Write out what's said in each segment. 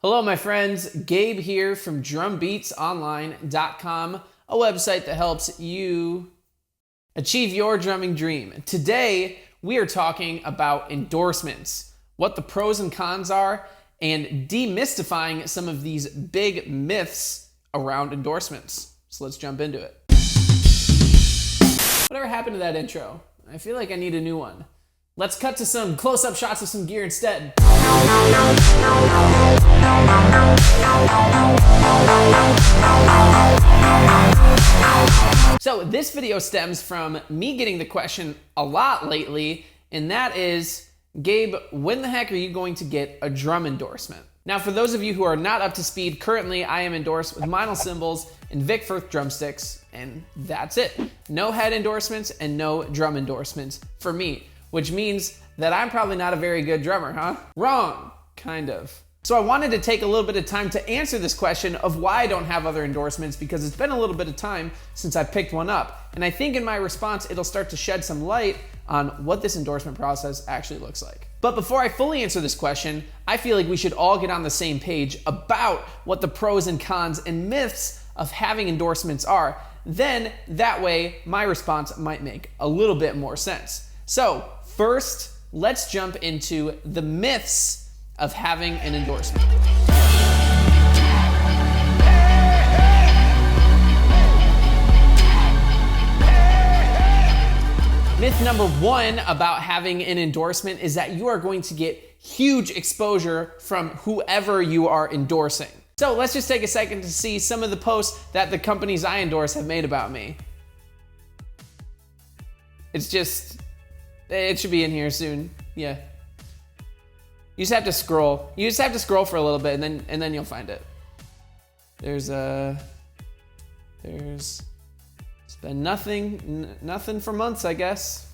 Hello, my friends. Gabe here from drumbeatsonline.com, a website that helps you achieve your drumming dream. Today, we are talking about endorsements, what the pros and cons are, and demystifying some of these big myths around endorsements. So let's jump into it. Whatever happened to that intro? I feel like I need a new one. Let's cut to some close-up shots of some gear instead. So this video stems from me getting the question a lot lately, and that is, Gabe, when the heck are you going to get a drum endorsement? Now, for those of you who are not up to speed, currently I am endorsed with meinl cymbals and Vic Firth drumsticks, and that's it. No head endorsements and no drum endorsements for me, which means that I'm probably not a very good drummer, huh? Wrong, kind of. So I wanted to take a little bit of time to answer this question of why I don't have other endorsements, because it's been a little bit of time since I picked one up. And I think in my response, it'll start to shed some light on what this endorsement process actually looks like. But before I fully answer this question, I feel like we should all get on the same page about what the pros and cons and myths of having endorsements are. Then that way, my response might make a little bit more sense. So first, let's jump into the myths of having an endorsement. Myth number one about having an endorsement is that you are going to get huge exposure from whoever you are endorsing. So let's just take a second to see some of the posts that the companies I endorse have made about me. It should be in here soon. Yeah. You just have to scroll. You just have to scroll for a little bit and then you'll find it. It's been nothing for months, I guess.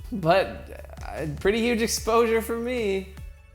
But pretty huge exposure for me.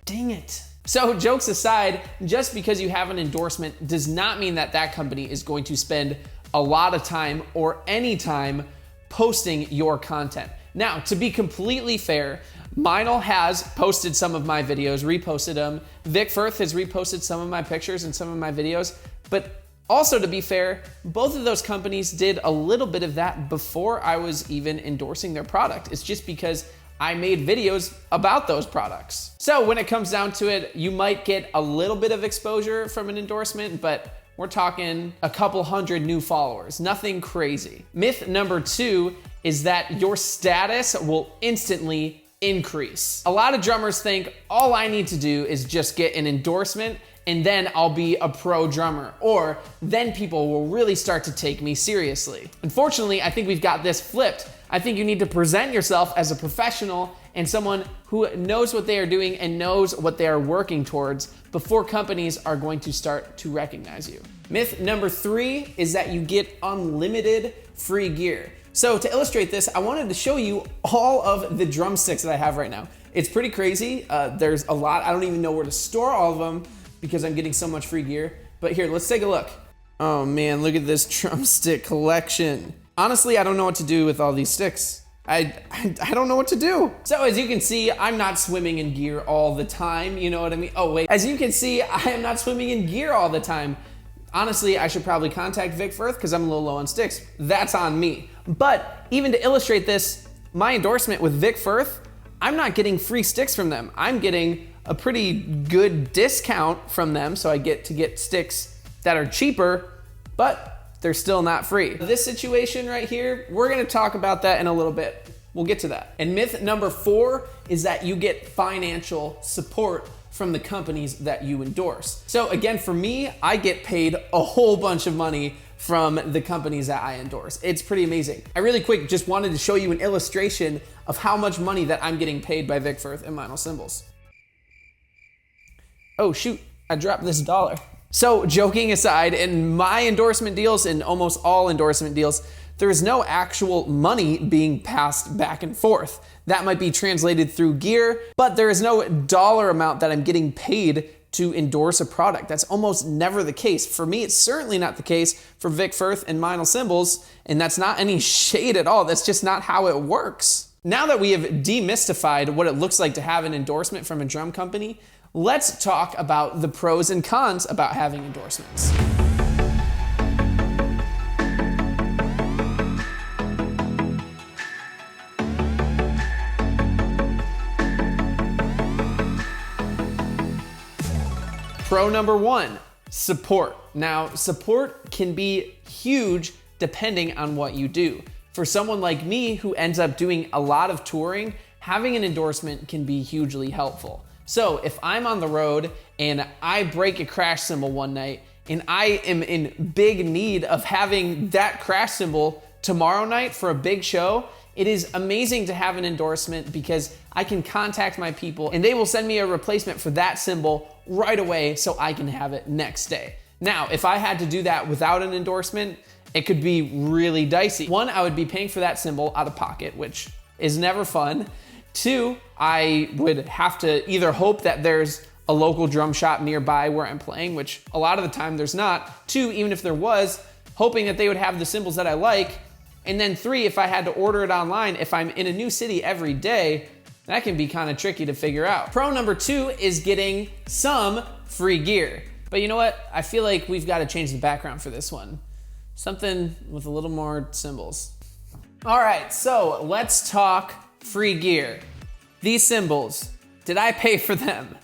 Dang it. So jokes aside, just because you have an endorsement does not mean that that company is going to spend a lot of time or any time posting your content. Now, to be completely fair, meinl has posted some of my videos, reposted them. Vic Firth has reposted some of my pictures and some of my videos. But also, to be fair, both of those companies did a little bit of that before I was even endorsing their product. It's just because I made videos about those products. So when it comes down to it, you might get a little bit of exposure from an endorsement, but we're talking a couple hundred new followers, nothing crazy. Myth number two is that your status will instantly increase. A lot of drummers think all I need to do is just get an endorsement and then I'll be a pro drummer, or then people will really start to take me seriously. Unfortunately, I think we've got this flipped. I think you need to present yourself as a professional and someone who knows what they are doing and knows what they are working towards before companies are going to start to recognize you. Myth number three is that you get unlimited free gear. So to illustrate this, I wanted to show you all of the drumsticks that I have right now. It's pretty crazy. There's a lot. I don't even know where to store all of them because I'm getting so much free gear. But here, let's take a look. Oh man, look at this drumstick collection. Honestly, I don't know what to do with all these sticks. I don't know what to do. So as you can see, I'm not swimming in gear all the time. You know what I mean? Oh wait, as you can see, I am not swimming in gear all the time. Honestly, I should probably contact Vic Firth because I'm a little low on sticks. That's on me. But even to illustrate this, my endorsement with Vic Firth, I'm not getting free sticks from them. I'm getting a pretty good discount from them, so I get to get sticks that are cheaper, but they're still not free. This situation right here, we're gonna talk about that in a little bit. We'll get to that. And myth number four is that you get financial support from the companies that you endorse. So again, for me, I get paid a whole bunch of money from the companies that I endorse. It's pretty amazing. I really quick just wanted to show you an illustration of how much money that I'm getting paid by Vic Firth and meinl cymbals. Oh shoot, I dropped this $1. So joking aside, in my endorsement deals and almost all endorsement deals, there's no actual money being passed back and forth. That might be translated through gear, but there is no dollar amount that I'm getting paid to endorse a product. That's almost never the case. For me, it's certainly not the case for Vic Firth and meinl cymbals, and that's not any shade at all. That's just not how it works. Now that we have demystified what it looks like to have an endorsement from a drum company, let's talk about the pros and cons about having endorsements. Pro number one, support. Now, support can be huge depending on what you do. For someone like me who ends up doing a lot of touring, having an endorsement can be hugely helpful. So if I'm on the road and I break a crash cymbal one night and I am in big need of having that crash cymbal tomorrow night for a big show, it is amazing to have an endorsement because I can contact my people and they will send me a replacement for that cymbal right away so I can have it next day. Now, if I had to do that without an endorsement, it could be really dicey. One, I would be paying for that cymbal out of pocket, which is never fun. Two, I would have to either hope that there's a local drum shop nearby where I'm playing, which a lot of the time there's not. Two, even if there was, hoping that they would have the cymbals that I like. And then three, if I had to order it online, if I'm in a new city every day, that can be kind of tricky to figure out. Pro number two is getting some free gear. But you know what? I feel like we've got to change the background for this one. Something with a little more cymbals. All right, so let's talk free gear. These cymbals, did I pay for them?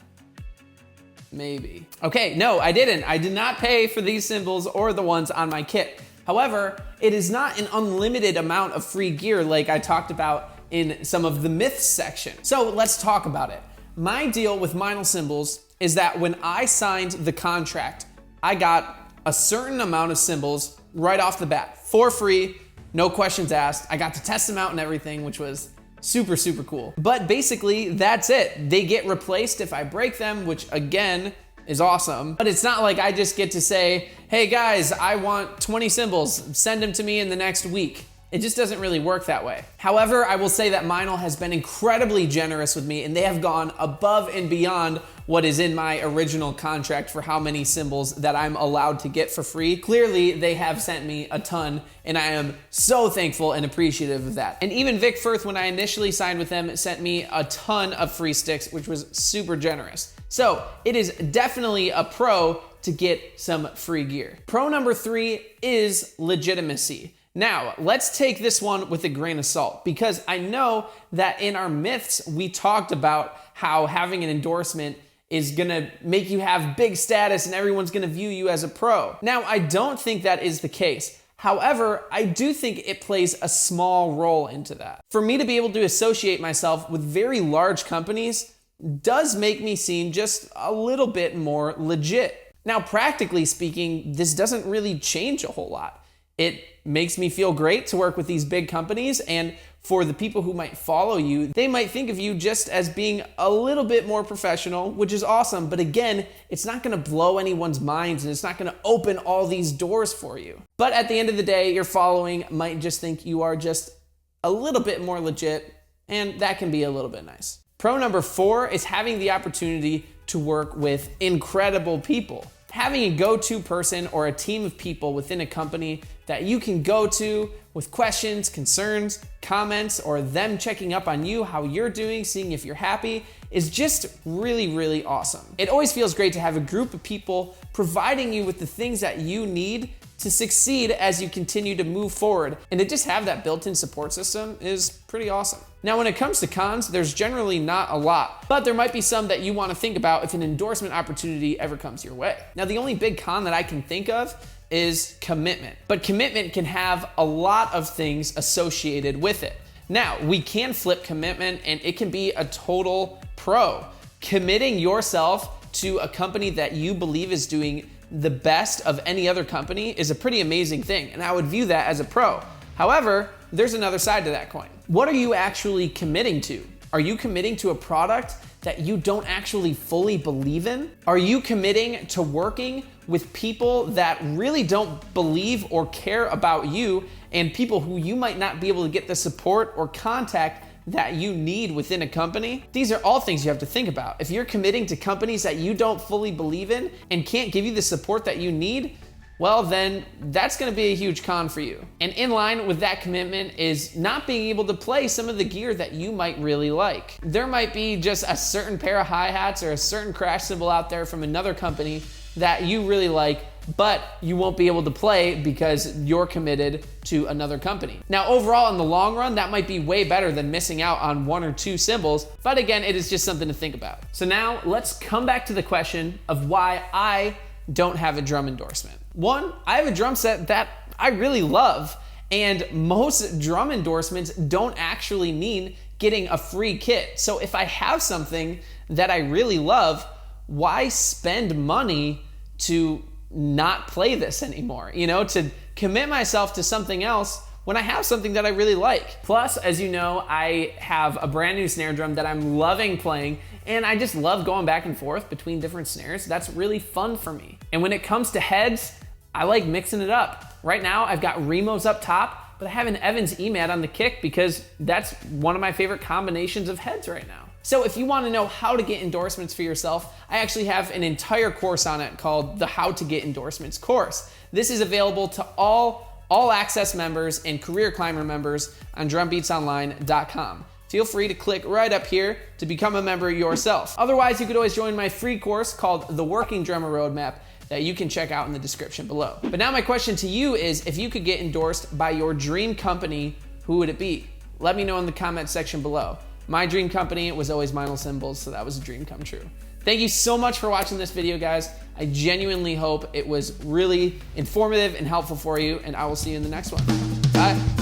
Maybe. Okay, no, I didn't. I did not pay for these cymbals or the ones on my kit. However, it is not an unlimited amount of free gear like I talked about in some of the myths section. So let's talk about it. My deal with meinl cymbals is that when I signed the contract, I got a certain amount of cymbals right off the bat for free, no questions asked. I got to test them out and everything, which was super, super cool. But basically, that's it. They get replaced if I break them, which again, is awesome. But it's not like I just get to say, hey guys, I want 20 cymbals, send them to me in the next week. It just doesn't really work that way. However, I will say that meinl has been incredibly generous with me and they have gone above and beyond what is in my original contract for how many cymbals that I'm allowed to get for free. Clearly, they have sent me a ton and I am so thankful and appreciative of that. And even Vic Firth, when I initially signed with them, sent me a ton of free sticks, which was super generous. So it is definitely a pro to get some free gear. Pro number three is legitimacy. Now, let's take this one with a grain of salt because I know that in our myths, we talked about how having an endorsement is gonna make you have big status and everyone's gonna view you as a pro. Now, I don't think that is the case. However, I do think it plays a small role into that. For me to be able to associate myself with very large companies does make me seem just a little bit more legit. Now, practically speaking, this doesn't really change a whole lot. It makes me feel great to work with these big companies, and for the people who might follow you, they might think of you just as being a little bit more professional, which is awesome. But again, it's not gonna blow anyone's minds and it's not gonna open all these doors for you. But at the end of the day, your following might just think you are just a little bit more legit, and that can be a little bit nice. Pro number four is having the opportunity to work with incredible people. Having a go-to person or a team of people within a company that you can go to with questions, concerns, comments, or them checking up on you, how you're doing, seeing if you're happy, is just really, really awesome. It always feels great to have a group of people providing you with the things that you need to succeed as you continue to move forward. And to just have that built-in support system is pretty awesome. Now, when it comes to cons, there's generally not a lot, but there might be some that you want to think about if an endorsement opportunity ever comes your way. Now, the only big con that I can think of is commitment, but commitment can have a lot of things associated with it. Now, we can flip commitment and it can be a total pro. Committing yourself to a company that you believe is doing the best of any other company is a pretty amazing thing, and I would view that as a pro. However, there's another side to that coin. What are you actually committing to? Are you committing to a product that you don't actually fully believe in? Are you committing to working with people that really don't believe or care about you and people who you might not be able to get the support or contact that you need within a company? These are all things you have to think about. If you're committing to companies that you don't fully believe in and can't give you the support that you need, well, then that's gonna be a huge con for you. And in line with that commitment is not being able to play some of the gear that you might really like. There might be just a certain pair of hi-hats or a certain crash cymbal out there from another company that you really like, but you won't be able to play because you're committed to another company. Now, overall, in the long run, that might be way better than missing out on 1 or 2 cymbals, but again, it is just something to think about. So now let's come back to the question of why I don't have a drum endorsement. One, I have a drum set that I really love, and most drum endorsements don't actually mean getting a free kit. So if I have something that I really love, why spend money to not play this anymore? You know, to commit myself to something else when I have something that I really like. Plus, as you know, I have a brand new snare drum that I'm loving playing, and I just love going back and forth between different snares. That's really fun for me. And when it comes to heads, I like mixing it up. Right now, I've got Remos up top, but I have an Evans EMAT on the kick because that's one of my favorite combinations of heads right now. So if you want to know how to get endorsements for yourself, I actually have an entire course on it called the How to Get Endorsements course. This is available to all access members and career climber members on drumbeatsonline.com. Feel free to click right up here to become a member yourself. Otherwise, you could always join my free course called The Working Drummer Roadmap that you can check out in the description below. But now my question to you is, if you could get endorsed by your dream company, who would it be? Let me know in the comment section below. My dream company was always meinl cymbals, so that was a dream come true. Thank you so much for watching this video, guys. I genuinely hope it was really informative and helpful for you, and I will see you in the next one. Bye.